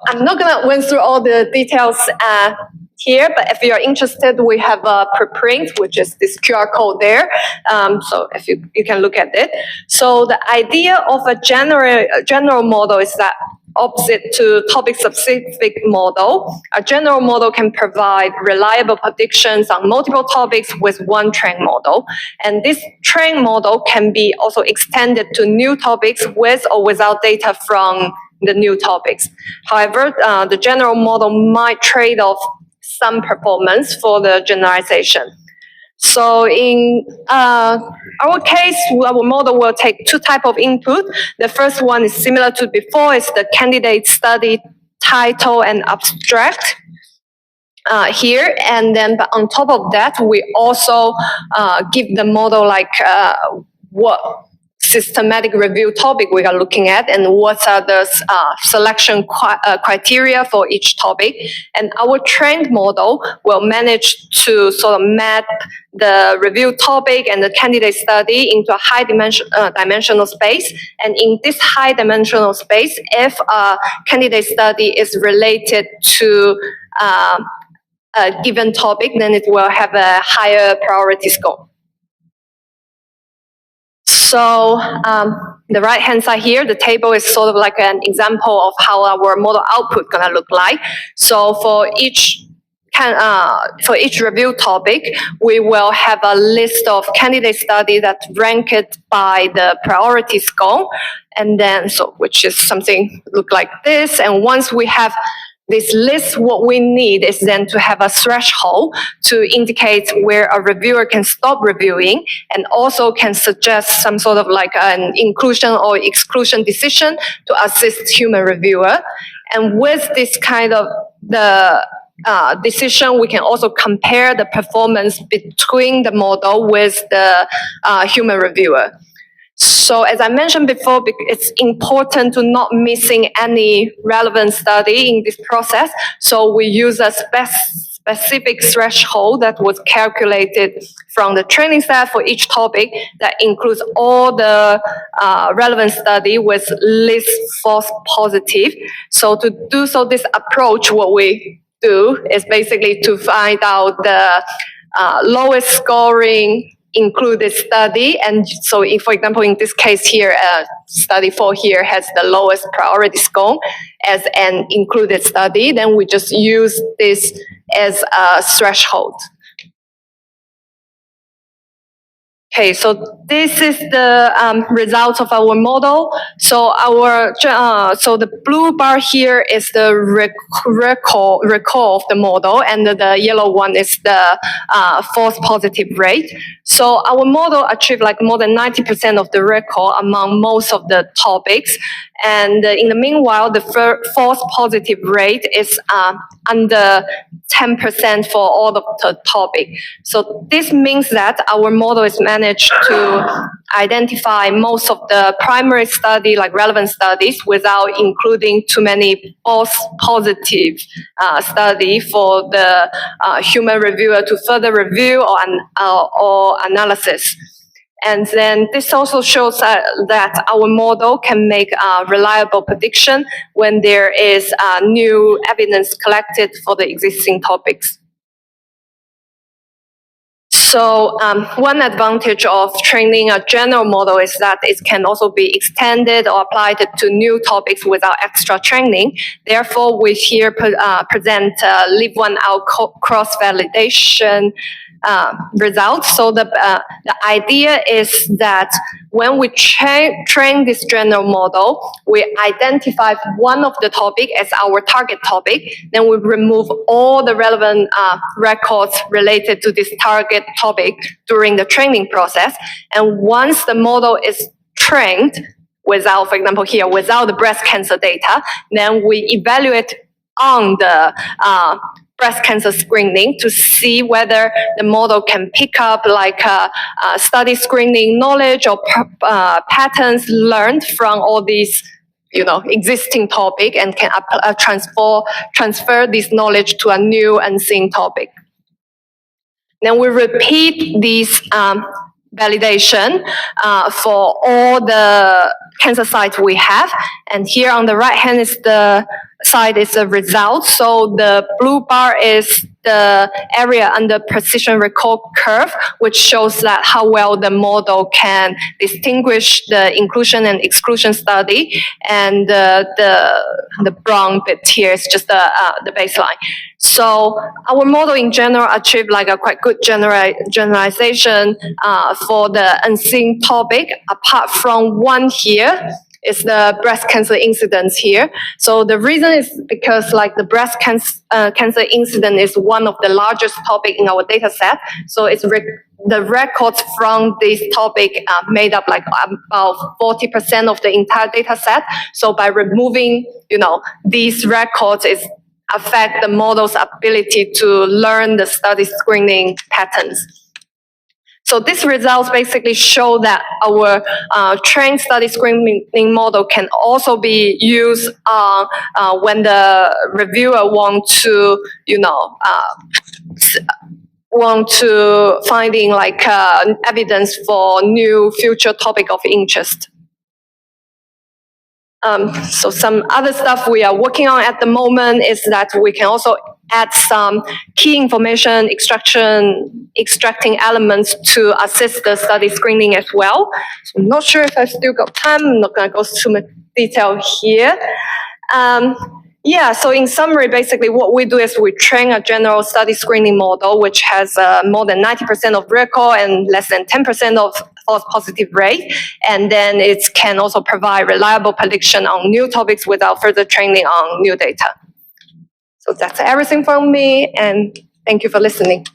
I'm not going to went through all the details here, but if you're interested, we have a preprint, which is this QR code there. So if you can look at it. So the idea of a general model is that opposite to topic-specific model, a general model can provide reliable predictions on multiple topics with one trained model. And this trained model can be also extended to new topics with or without data from the new topics. However, the general model might trade off some performance for the generalization. So in our case, our model will take two types of input. The first one is similar to before, is the candidate study title and abstract here. And then but on top of that, we also give the model like what systematic review topic we are looking at and what are the selection criteria for each topic. And our trained model will manage to sort of map the review topic and the candidate study into a high dimensional space. And in this high dimensional space, if a candidate study is related to a given topic, then it will have a higher priority score. So the right-hand side here, the table is sort of like an example of how our model output gonna look like. So for each review topic, we will have a list of candidate studies that rank it by the priority score, and then which is something look like this. And once we have this list, what we need is then to have a threshold to indicate where a reviewer can stop reviewing and also can suggest some sort of like an inclusion or exclusion decision to assist human reviewer. And with this kind of the decision, we can also compare the performance between the model with the human reviewer. So as I mentioned before, it's important to not missing any relevant study in this process. So we use a specific threshold that was calculated from the training set for each topic that includes all the relevant study with least false positive. So to do so, this approach, what we do is basically to find out the lowest scoring included study. And so if, for example, in this case here, study 4 here has the lowest priority score as an included study, then we just use this as a threshold. Okay, so this is the result of our model. So so the blue bar here is the recall of the model, and the yellow one is the false positive rate. So our model achieved like more than 90% of the recall among most of the topics. And in the meanwhile, the false positive rate is under 10% for all of the topic. So this means that our model is managed to identify most of the primary study, like relevant studies, without including too many false positive study for the human reviewer to further review or analysis. And then this also shows that our model can make a reliable prediction when there is new evidence collected for the existing topics. So one advantage of training a general model is that it can also be extended or applied to new topics without extra training. Therefore, we here present leave one out cross-validation results. So the idea is that when we train this general model, we identify one of the topic as our target topic, then we remove all the relevant records related to this target topic during the training process. And once the model is trained without, for example here, without the breast cancer data, then we evaluate on the breast cancer screening to see whether the model can pick up like study screening knowledge or patterns learned from all these, existing topic and can transfer this knowledge to a new unseen topic. Then we repeat this validation for all the cancer sites we have. And here on the right hand is the side is the result. So the blue bar is the area under precision recall curve, which shows that how well the model can distinguish the inclusion and exclusion study. And the brown bit here is just the baseline. So our model in general achieved like a quite good generalization for the unseen topic, apart from one here. Is the breast cancer incidence here. So the reason is because like the breast cancer incident is one of the largest topic in our data set. So it's the records from this topic made up like about 40% of the entire data set. So by removing, these records is affect the model's ability to learn the study screening patterns. So these results basically show that our trained study screening model can also be used when the reviewer want to finding like evidence for new future topic of interest. So some other stuff we are working on at the moment is that we can also add some key information extracting elements to assist the study screening as well. So I'm not sure if I've still got time. I'm not going to go too much detail here. So in summary, basically what we do is we train a general study screening model, which has more than 90% of recall and less than 10% of false positive rate. And then it can also provide reliable prediction on new topics without further training on new data. So that's everything from me, and thank you for listening.